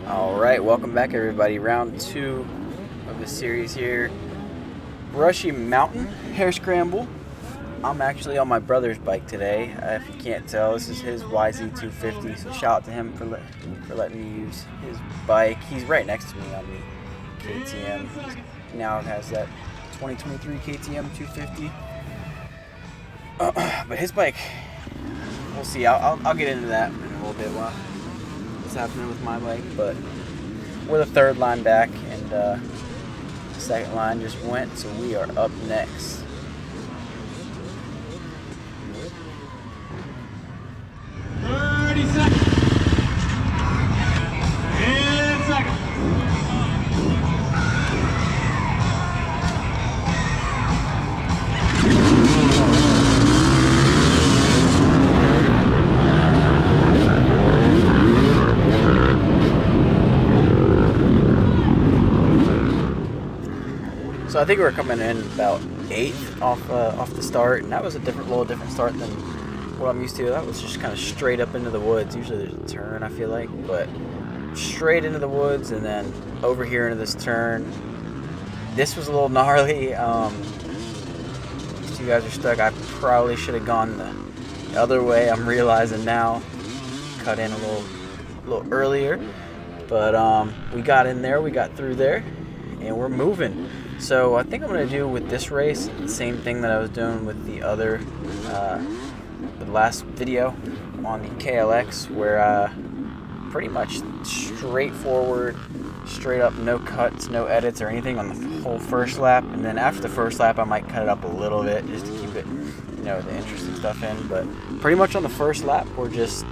Alright, welcome back everybody. Round 2 of the series here. Brushy Mountain Harescramble. I'm actually on my brother's bike today. If you can't tell, this is his YZ250, so shout out to him for letting me use his bike. He's right next to me on the KTM. He now has that 2023 KTM 250. But his bike, we'll see. I'll get into that in a little bit while what's happening with my bike, but we're the third line back, and the second line just went, so we are up next. So I think we were coming in about 8th off the start, and that was a little different start than what I'm used to. That was just kind of straight up into the woods. Usually there's a turn, I feel like, but straight into the woods and then over here into this turn. This was a little gnarly. These two guys are stuck. I probably should have gone the other way. I'm realizing now. Cut in a little earlier, but we got in there. We got through there, and we're moving. So I think I'm going to do with this race the same thing that I was doing with the last video on the KLX, where pretty much straightforward, straight up, no cuts, no edits or anything on the whole first lap. And then after the first lap, I might cut it up a little bit just to keep it, the interesting stuff in. But pretty much on the first lap, we're just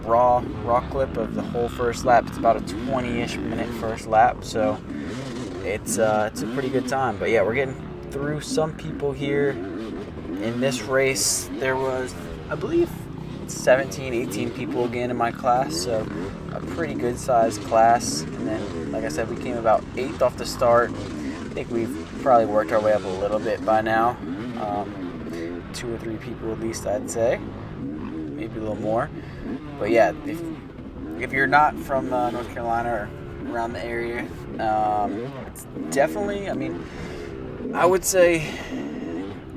raw clip of the whole first lap. It's about a 20-ish minute first lap, so it's a pretty good time. But yeah, we're getting through some people here. In this race, there was, I believe, 17, 18 people again in my class, so a pretty good sized class. And then, like I said, we came about 8th off the start. I think we've probably worked our way up a little bit by now. 2 or 3 people at least, I'd say, maybe a little more. But yeah, if you're not from North Carolina or around the area, it's definitely, I would say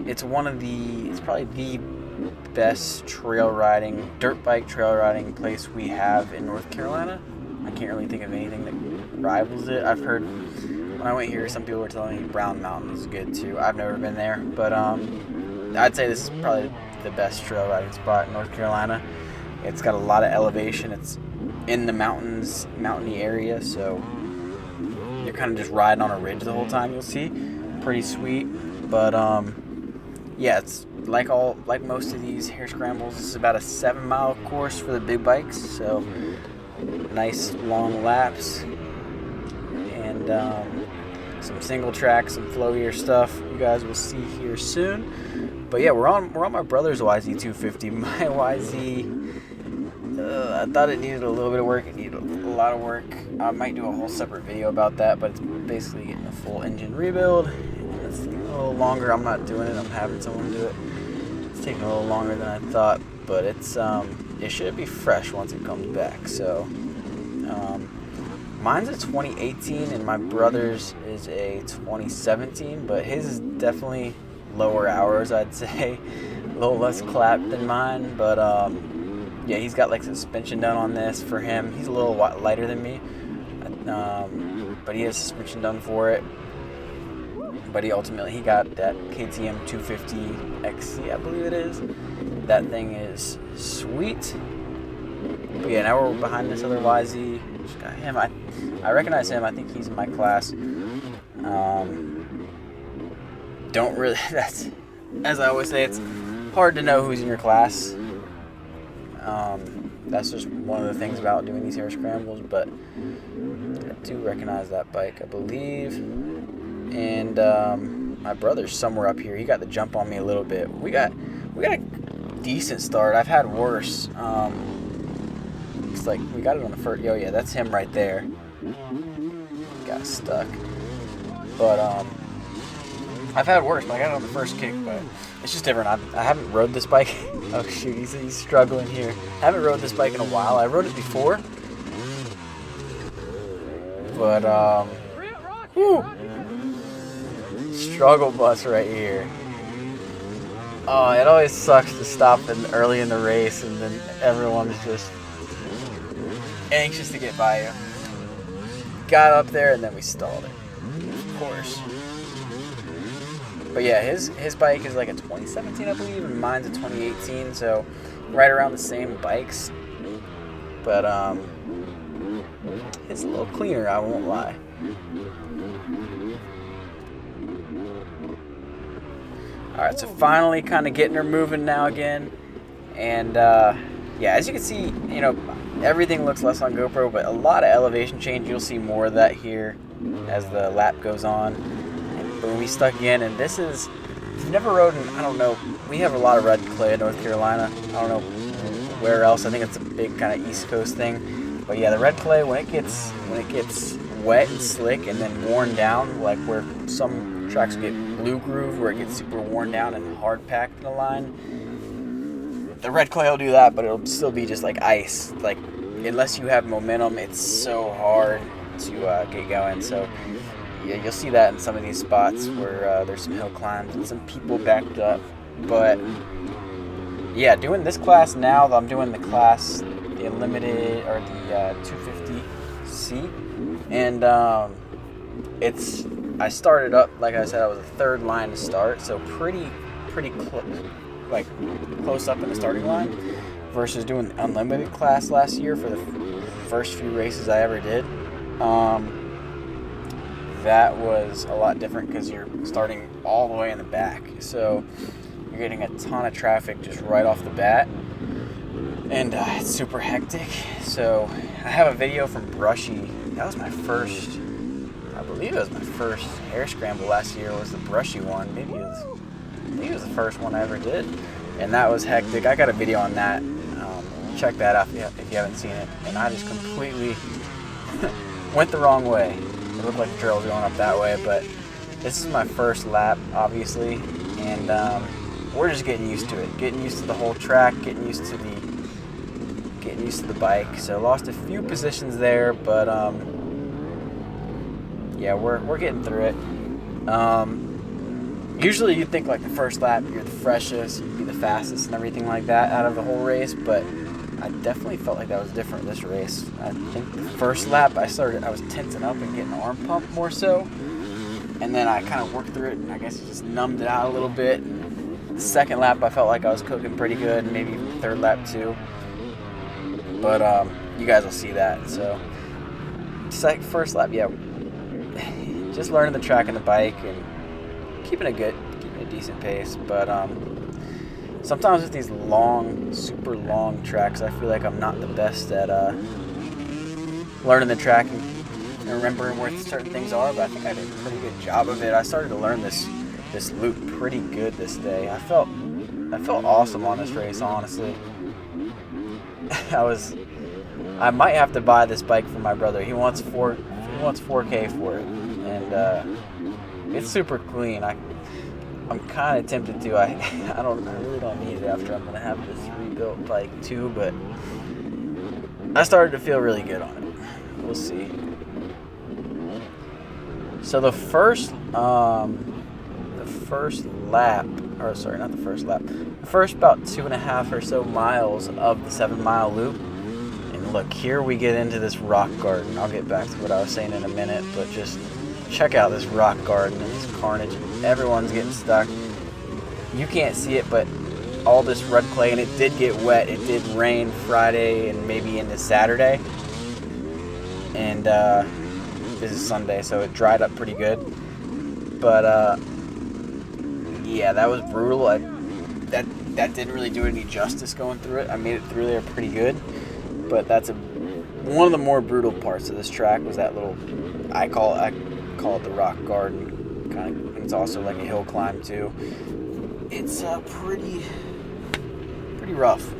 it's probably the best dirt bike trail riding place we have in North Carolina. I can't really think of anything that rivals it. I've heard, when I went here, some people were telling me Brown Mountain is good too. I've never been there, but I'd say this is probably the best trail riding spot in North Carolina. It's got a lot of elevation. It's in the mountainy area, so you're kind of just riding on a ridge the whole time. You'll see, pretty sweet. But yeah, it's like most of these Harescrambles. This is about a 7-mile course for the big bikes, so nice long laps and some single track, some flowier stuff you guys will see here soon. But yeah, we're on my brother's YZ250. My YZ, I thought it needed a little bit of work. It needed a lot of work. I might do a whole separate video about that, but it's basically getting a full engine rebuild. It's taking a little longer. I'm not doing it. I'm having someone do it. It's taking a little longer than I thought, but it should be fresh once it comes back. So mine's a 2018 and my brother's is a 2017, but his is definitely lower hours, I'd say. A little less clap than mine, but yeah, he's got like suspension done on this for him. He's a little lighter than me, but he has suspension done for it. But he got that KTM 250 XC, I believe it is. That thing is sweet. But yeah, now we're behind this other YZ. Just got him. I recognize him. I think he's in my class. Don't really. That's, as I always say, it's hard to know who's in your class. That's just one of the things about doing these Harescrambles, but I do recognize that bike, I believe. And my brother's somewhere up here. He got the jump on me a little bit. We got a decent start. I've had worse. It's like we got it on the first. Oh yeah, that's him right there. Got stuck. But I've had worse. I got it on the first kick, but it's just different. I haven't rode this bike. Oh shoot, he's struggling here. I haven't rode this bike in a while. I rode it before, But whew, struggle bus right here. Oh, it always sucks to stop early in the race, and then everyone's just anxious to get by you. Got up there, and then we stalled it, of course. But yeah, his bike is like a 2017, I believe, and mine's a 2018, so right around the same bikes. But it's a little cleaner, I won't lie. Alright, so finally kind of getting her moving now again. And yeah, as you can see, you know, everything looks less on GoPro, but a lot of elevation change. You'll see more of that here as the lap goes on. And boom, we stuck again. And this is, if you've never rode in, I don't know, we have a lot of red clay in North Carolina. I don't know where else. I think it's a big kind of East Coast thing. But yeah, the red clay, when it gets wet and slick and then worn down, like where some tracks get blue groove, where it gets super worn down and hard packed in the line, the red clay will do that, but it'll still be just like ice. Like, unless you have momentum, it's so hard to get going. So yeah, you'll see that in some of these spots where there's some hill climbs and some people backed up. But yeah, doing this class now, I'm doing the class, the Unlimited, or the 250C, and I started up, like I said, I was the third line to start, so pretty close up in the starting line, versus doing the Unlimited class last year for the first few races I ever did. That was a lot different because you're starting all the way in the back, so you're getting a ton of traffic just right off the bat, and it's super hectic. So I have a video from Brushy. That was my first, I believe it was my first Harescramble last year, was the Brushy one. Maybe it was the first one I ever did, and that was hectic. I got a video on that. Check that out if you haven't seen it. And I just completely went the wrong way. It looked like the trail was going up that way, but this is my first lap, obviously, and we're just getting used to it, getting used to the whole track, getting used to the bike. So lost a few positions there, but yeah, we're getting through it. Usually you'd think like the first lap you're the freshest, you'd be the fastest and everything like that out of the whole race, but I definitely felt like that was different this race. I think the first lap I was tensing up and getting arm pump more so, and then I kind of worked through it, and I guess it just numbed it out a little bit. The second lap I felt like I was cooking pretty good, maybe third lap too, but you guys will see that. So first lap, yeah, just learning the track and the bike and keeping a decent pace. But sometimes with these super long tracks, I feel like I'm not the best at learning the track and remembering where certain things are, but I think I did a pretty good job of it. I started to learn this loop pretty good this day. I felt awesome on this race, honestly. I might have to buy this bike for my brother. He wants 4K for it, and it's super clean. I'm kind of tempted to. I really don't need it after I'm gonna have this rebuilt bike too, but I started to feel really good on it. We'll see. So the first about 2.5 or so miles of the 7-mile loop. And look, here we get into this rock garden. I'll get back to what I was saying in a minute, but just check out this rock garden and this carnage. Everyone's getting stuck. You can't see it, but all this red clay, and it did get wet. It did rain Friday and maybe into Saturday. And this is Sunday, so it dried up pretty good. But yeah, that was brutal. That didn't really do any justice going through it. I made it through there pretty good, but that's one of the more brutal parts of this track was that little, I call it the rock garden. Kind of, it's also like a hill climb too. It's pretty rough.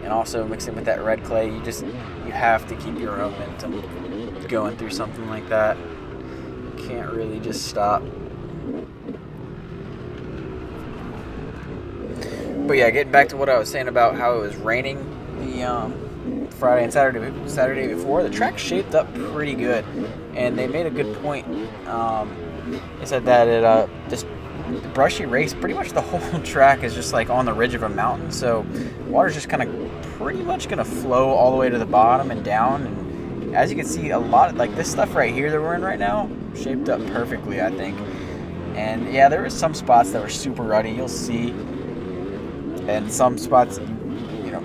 And also mixing with that red clay, you have to keep your momentum going through something like that. You can't really just stop. But yeah, getting back to what I was saying about how it was raining Friday and Saturday before, the track shaped up pretty good, and they made a good point. They said that this Brushy race, pretty much the whole track is just like on the ridge of a mountain, so water's just kind of pretty much gonna flow all the way to the bottom and down. And as you can see, a lot of, like, this stuff right here that we're in right now shaped up perfectly, I think. And yeah, there were some spots that were super ruddy, you'll see, and some spots, you know,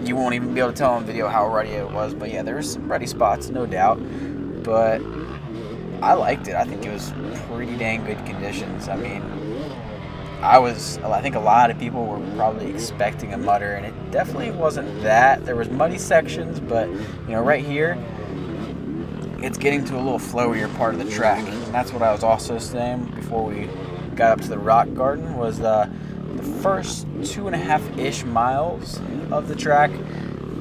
you won't even be able to tell on video how ruddy it was. But yeah, there were some ruddy spots, no doubt, but I liked it. I think it was pretty dang good conditions. I mean, I think a lot of people were probably expecting a mudder, and it definitely wasn't that. There was muddy sections, but you know, right here, it's getting to a little flowier part of the track. And that's what I was also saying before we got up to the rock garden, was the first 2.5-ish miles of the track.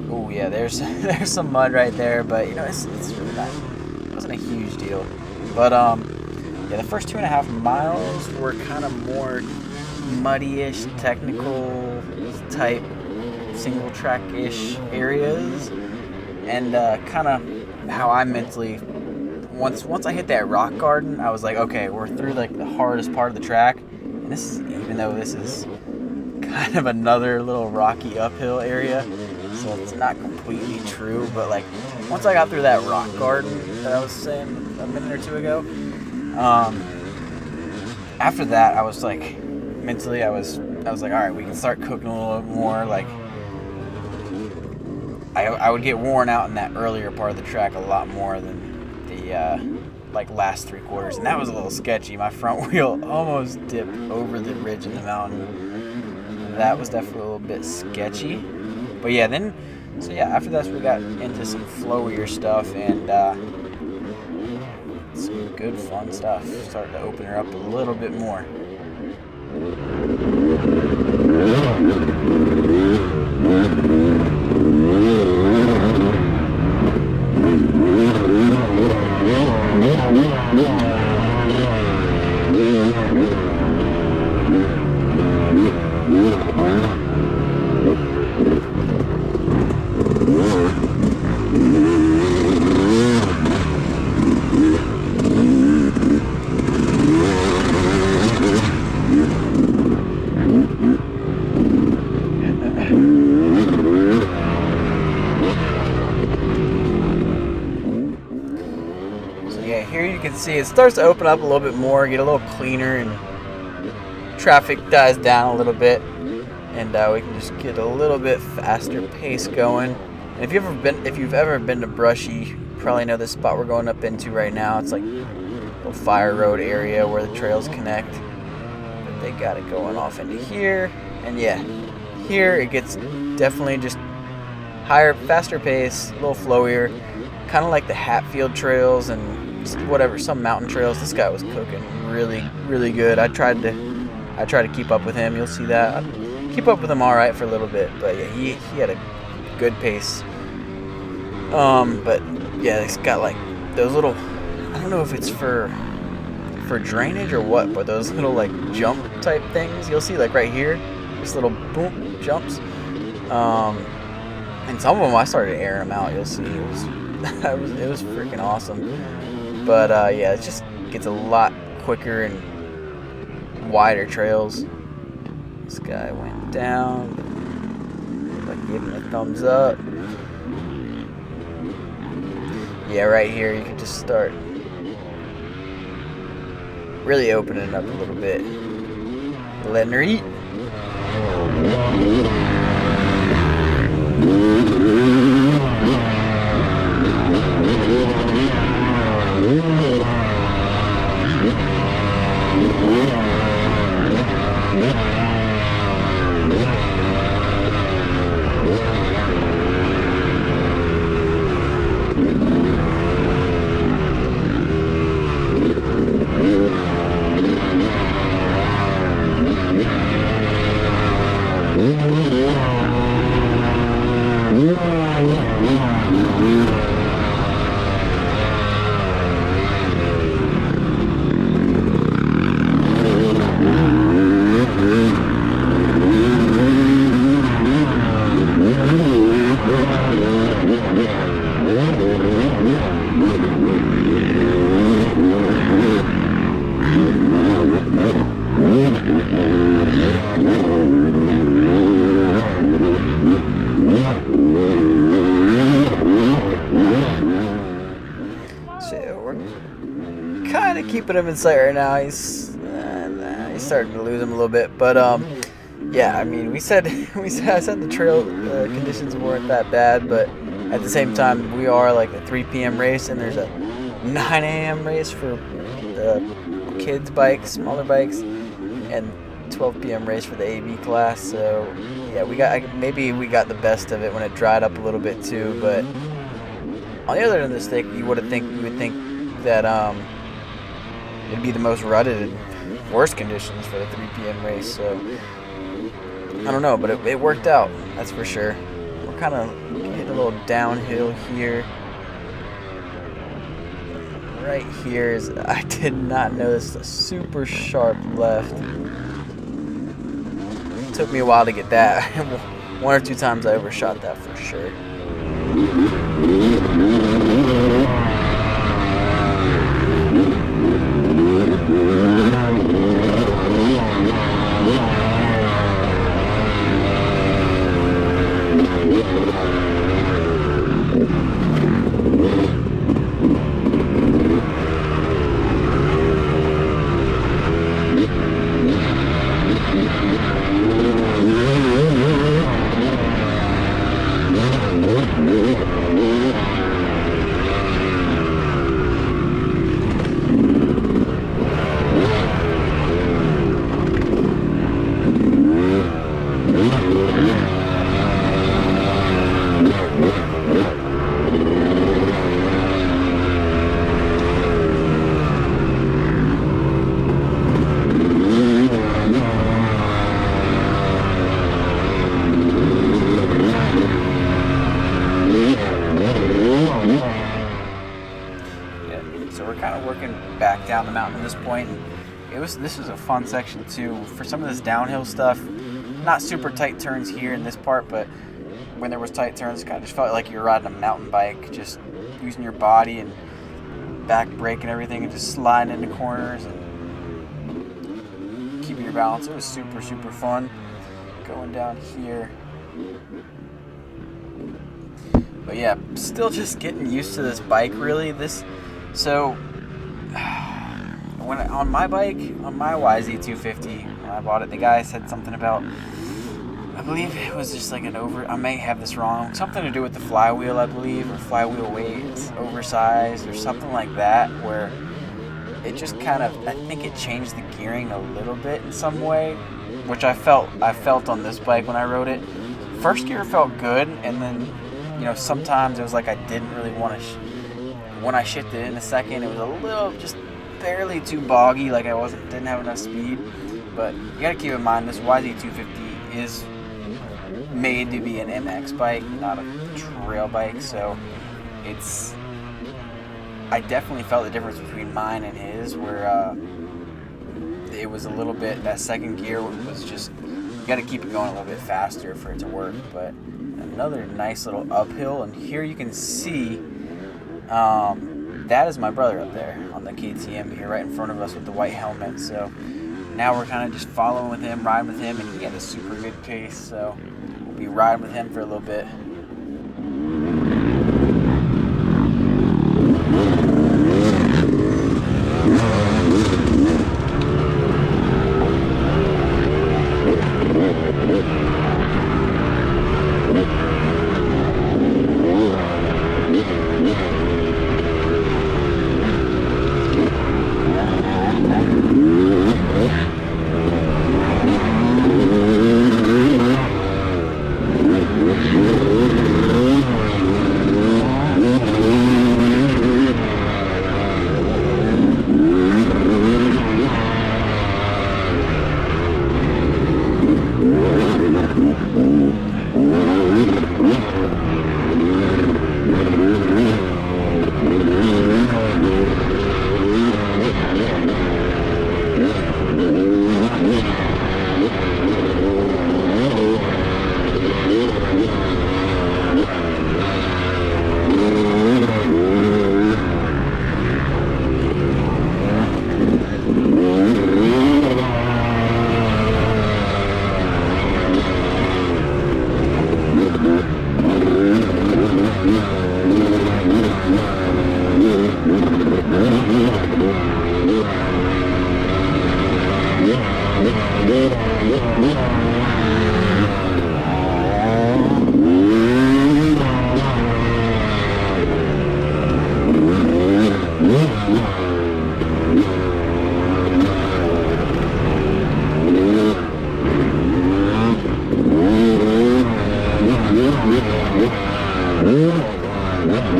Oh yeah, there's some mud right there, but you know, it's really not, it wasn't a huge deal. But yeah, the first 2.5 miles were kind of more muddy-ish, technical type, single track-ish areas, and kind of how I mentally, once I hit that rock garden, I was like, okay, we're through like the hardest part of the track, and this is, even though this is kind of another little rocky uphill area, so it's not completely true, but like once I got through that rock garden that I was saying a minute or two ago, after that I was like, mentally I was like, all right, we can start cooking a little bit more. Like I would get worn out in that earlier part of the track a lot more than the like last 3/4, and that was a little sketchy. My front wheel almost dipped over the ridge in the mountain. That was definitely a little bit sketchy. But yeah, after this we got into some flowier stuff, and some good fun stuff. Starting to open her up a little bit more. Here you can see it starts to open up a little bit more, get a little cleaner, and traffic dies down a little bit, and we can just get a little bit faster pace going. And if you've ever been to Brushy, you probably know this spot we're going up into right now. It's like a little fire road area where the trails connect, but they got it going off into here. And yeah, here it gets definitely just higher, faster pace, a little flowier, kind of like the Hatfield trails and whatever, some mountain trails. This guy was cooking really, really good. I tried to keep up with him. You'll see that. I keep up with him all right for a little bit, but yeah, he had a good pace. But yeah, it's got like those little, I don't know if it's for drainage or what, but those little like jump type things. You'll see like right here, just little boom jumps. And some of them I started to air them out. You'll see, it was freaking awesome. But yeah, it just gets a lot quicker and wider trails. This guy went down. Like, give him a thumbs up. Yeah, right here you can just start really opening it up a little bit. Letting her eat. So we're kind of keeping him in sight right now. He's starting to lose him a little bit, but yeah, I mean, I said the trail conditions weren't that bad, but at the same time, we are like a 3 p.m. race, and there's a 9 a.m. race for the kids' bikes, smaller bikes, and 12 p.m. race for the AB class. So yeah, maybe we got the best of it when it dried up a little bit too. But on the other end of the stick, you would think that it'd be the most rutted and worst conditions for the 3 p.m. race. So I don't know, but it worked out. That's for sure. We're kind of hitting a little downhill here. Right here is, I did not notice, a super sharp left. It took me a while to get that. 1 or 2 times I overshot that for sure. So we're kind of working back down the mountain at this point. This was a fun section too. For some of this downhill stuff, not super tight turns here in this part, but when there was tight turns, it kind of just felt like you were riding a mountain bike, just using your body and back brake and everything, and just sliding into corners and keeping your balance. It was super, super fun going down here. But yeah, still just getting used to this bike really. So when on my bike, on my YZ250, when I bought it, the guy said something about, I believe it was just like I may have this wrong, something to do with the flywheel, I believe, or flywheel weight, it's oversized or something like that, where it just kind of, I think it changed the gearing a little bit in some way, which I felt on this bike when I rode it. First gear felt good, and then, sometimes it was like I didn't really want to, when I shifted in a second, it was a little, just barely too boggy, like I didn't have enough speed. But you gotta keep in mind, this YZ250 is made to be an MX bike, not a trail bike, so I definitely felt the difference between mine and his, where it was a little bit, that second gear was just, you gotta keep it going a little bit faster for it to work. But another nice little uphill, and here you can see that is my brother up there on the KTM here right in front of us with the white helmet. So now we're kind of just following with him, riding with him, and he had a super good pace, so we'll be riding with him for a little bit. So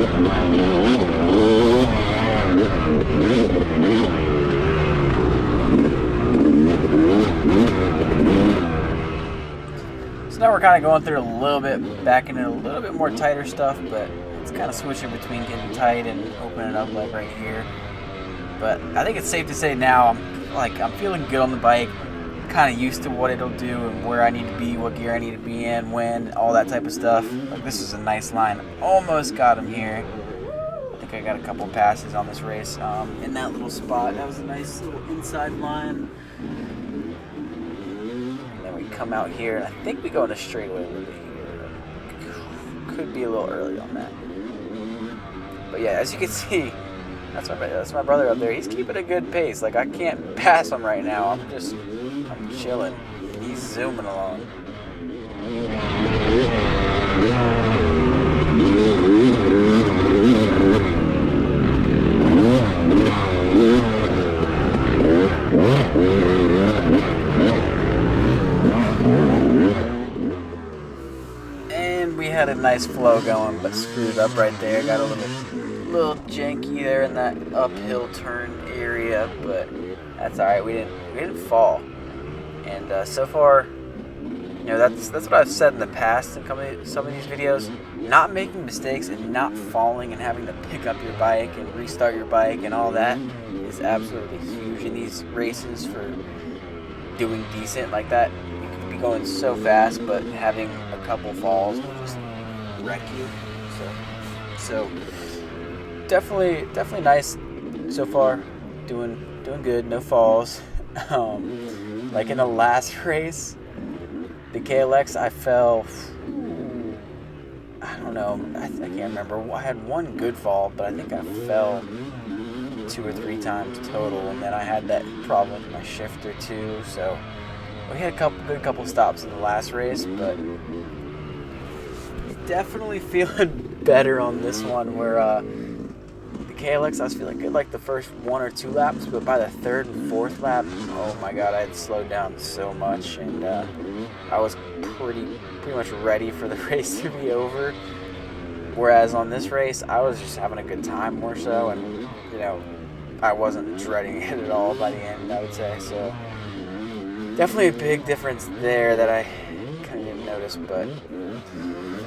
now we're kind of going through a little bit, back into a little bit more tighter stuff, but it's kind of switching between getting tight and opening up like right here. But I think it's safe to say now I'm feeling good on the bike, kind of used to what it'll do and where I need to be, what gear I need to be in, when, all that type of stuff. Like, this is a nice line. Almost got him here. I think I got a couple passes on this race in that little spot. That was a nice little inside line. Come out here, and I think we go in a straightaway a little bit here. Could be a little early on that. But yeah, as you can see, that's my brother up there. He's keeping a good pace. Like, I can't pass him right now. I'm chilling. He's zooming along. And we had a nice flow going, but screwed up right there. Got a little janky there in that uphill turn area, but that's all right. We didn't fall. And so far, that's what I've said in the past in some of these videos. Not making mistakes and not falling and having to pick up your bike and restart your bike and all that is absolutely huge in these races for doing decent like that. You could be going so fast, but having a couple falls will just wreck you. So definitely nice so far. Doing good, no falls. Like in the last race, the KLX, I fell. I don't know. I can't remember. I had one good fall, but I think I fell 2 or 3 times total, and then I had that problem with my shifter too. So we had a good couple stops in the last race, but definitely feeling better on this one. Where the KLX, I was feeling good like the first 1 or 2 laps, but by the 3rd and 4th lap, oh my god, I had slowed down so much, and I was pretty much ready for the race to be over. Whereas on this race, I was just having a good time more so, and I wasn't dreading it at all by the end, I would say. So definitely a big difference there that I kind of didn't notice,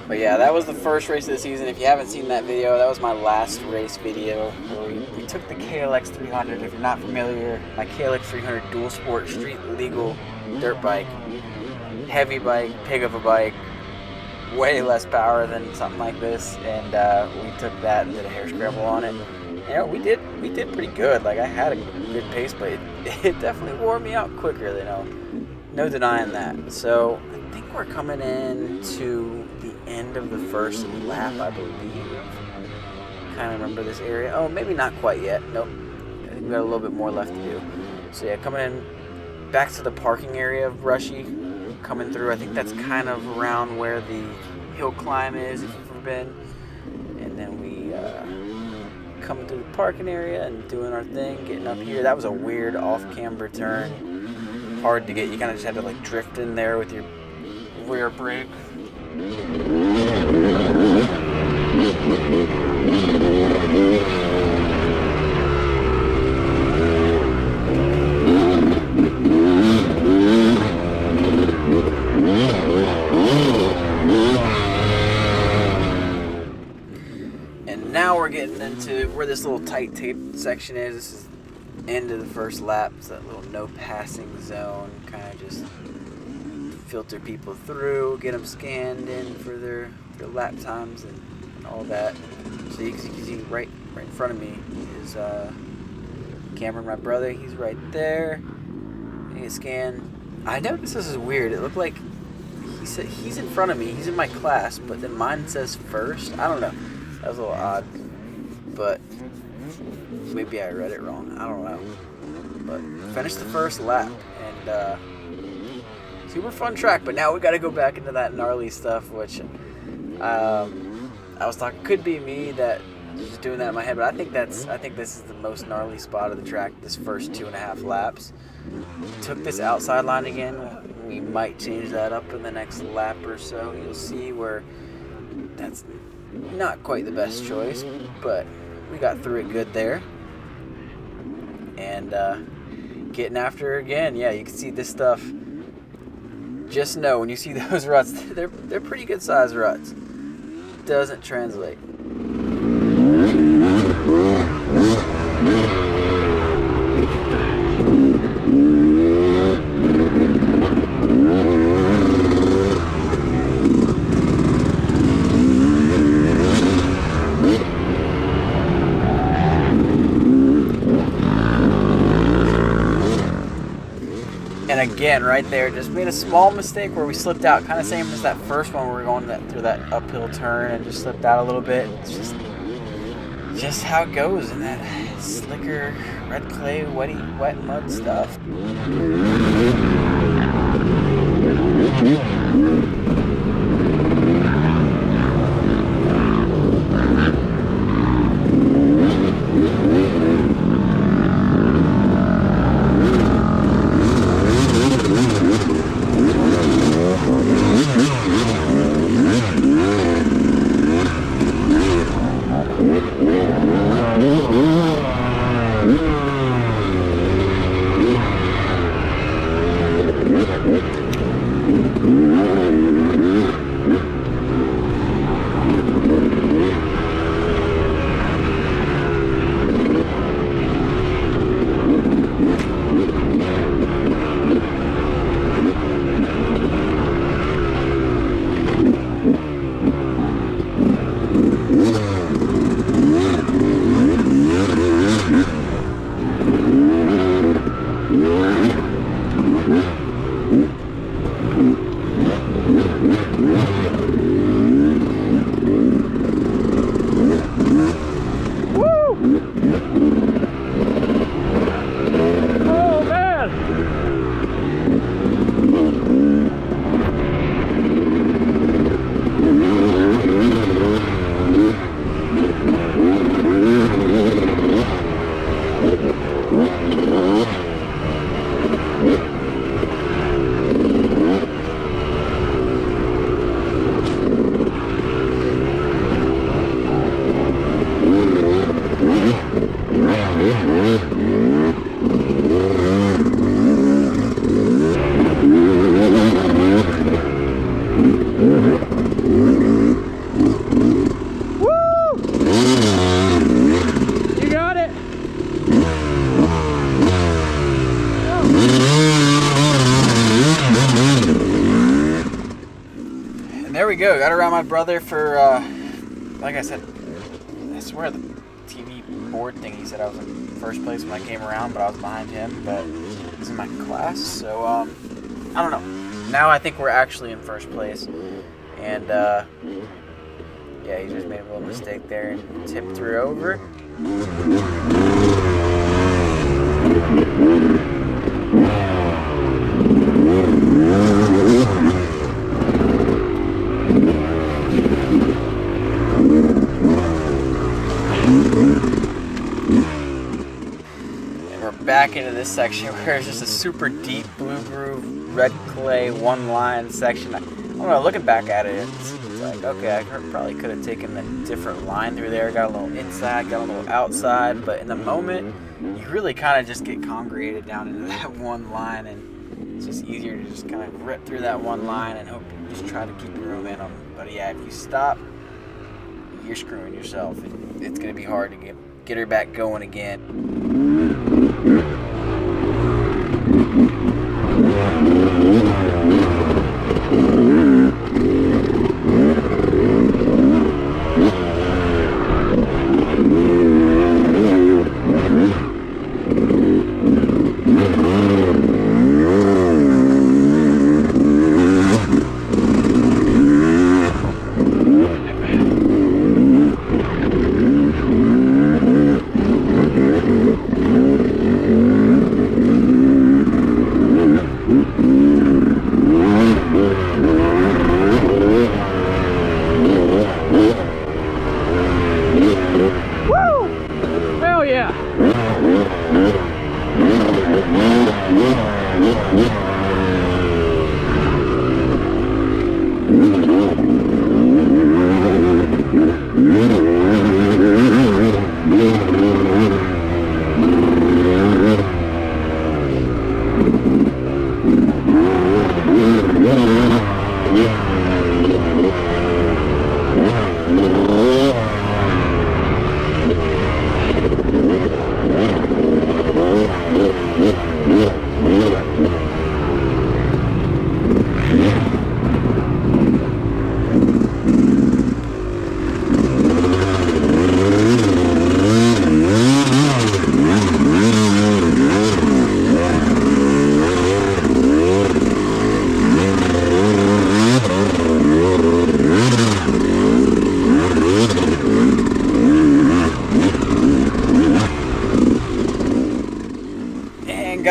but yeah, that was the first race of the season. If you haven't seen that video, that was my last race video where we took the KLX 300. If you're not familiar, my KLX 300 dual sport street legal dirt bike, heavy bike, pig of a bike, way less power than something like this, and we took that and did a Harescramble on it. We did pretty good. Like, I had a good pace, but it definitely wore me out quicker, no denying that. So I think we're coming in to the end of the first lap, I believe. Kind of remember this area. Oh, maybe not quite yet. Nope. I think we got a little bit more left to do. So yeah, coming in back to the parking area of Brushy, coming through. I think that's kind of around where the hill climb is, if you've ever been. And then we coming through the parking area and doing our thing, getting up here. That was a weird off-camber turn. Hard to get. You kind of just had to like drift in there with your rear brake. And now we're getting into where this little tight tape section is. This is the end of the first lap. It's that little no passing zone. Kind of just filter people through, get them scanned in for their lap times and all that. So you can see right in front of me is Cameron, my brother. He's right there. He gets scanned. I noticed this is weird. It looked like he said he's in front of me. He's in my class, but then mine says first. I don't know. That was a little odd, but maybe I read it wrong. I don't know. But finished the first lap, and super fun track. But now we got to go back into that gnarly stuff, which I was talking could be me that just doing that in my head. But I think this is the most gnarly spot of the track. This first 2.5 laps. Took this outside line again. We might change that up in the next lap or so. You'll see where that's Not quite the best choice, but we got through it good there. And getting after her again. Yeah, you can see this stuff. Just know when you see those ruts, they're pretty good sized ruts. Doesn't translate. And again, right there, just made a small mistake where we slipped out, kind of same as that first one where we were going through that uphill turn and just slipped out a little bit. It's just how it goes in that slicker, red clay, wet mud stuff. There we go. Got around my brother for, like I said, I swear the TV board thing, he said I was in first place when I came around, but I was behind him, but he's in my class, so, I don't know. Now I think we're actually in first place, and, yeah, he just made a little mistake there and tipped her over. Back into this section where it's just a super deep blue groove, red clay, one line section. I don't know, looking back at it, it's like, okay, I probably could have taken a different line through there, got a little inside, got a little outside, but in the moment, you really kind of just get congregated down into that one line, and it's just easier to just kind of rip through that one line and hope you just try to keep your momentum. But yeah, if you stop, you're screwing yourself. It's going to be hard to get her back going again.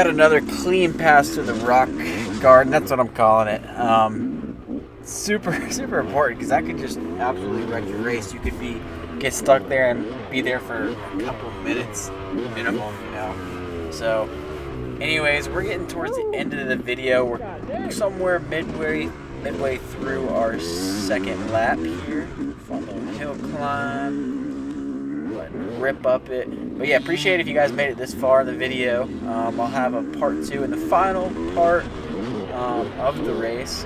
got another clean pass through the rock garden. That's what I'm calling it. Super important because that could just absolutely wreck your race. You could get stuck there and be there for a couple of minutes minimum, So, anyways, we're getting towards the end of the video. We're somewhere midway through our second lap here. Fun little hill climb. Go ahead and rip up it. But yeah, appreciate it if you guys made it this far in the video. I'll have a part 2, and the final part of the race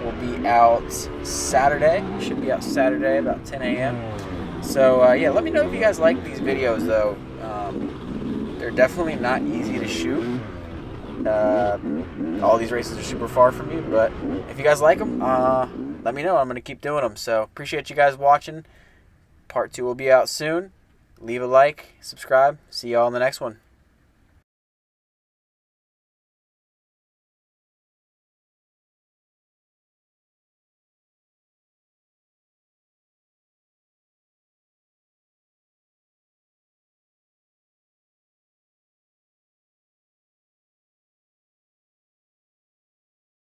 will be out Saturday. Should be out Saturday about 10 a.m. So yeah, let me know if you guys like these videos though. They're definitely not easy to shoot. All these races are super far from me, but if you guys like them, let me know. I'm going to keep doing them. So appreciate you guys watching. Part 2 will be out soon. Leave a like, subscribe. See y'all in the next one.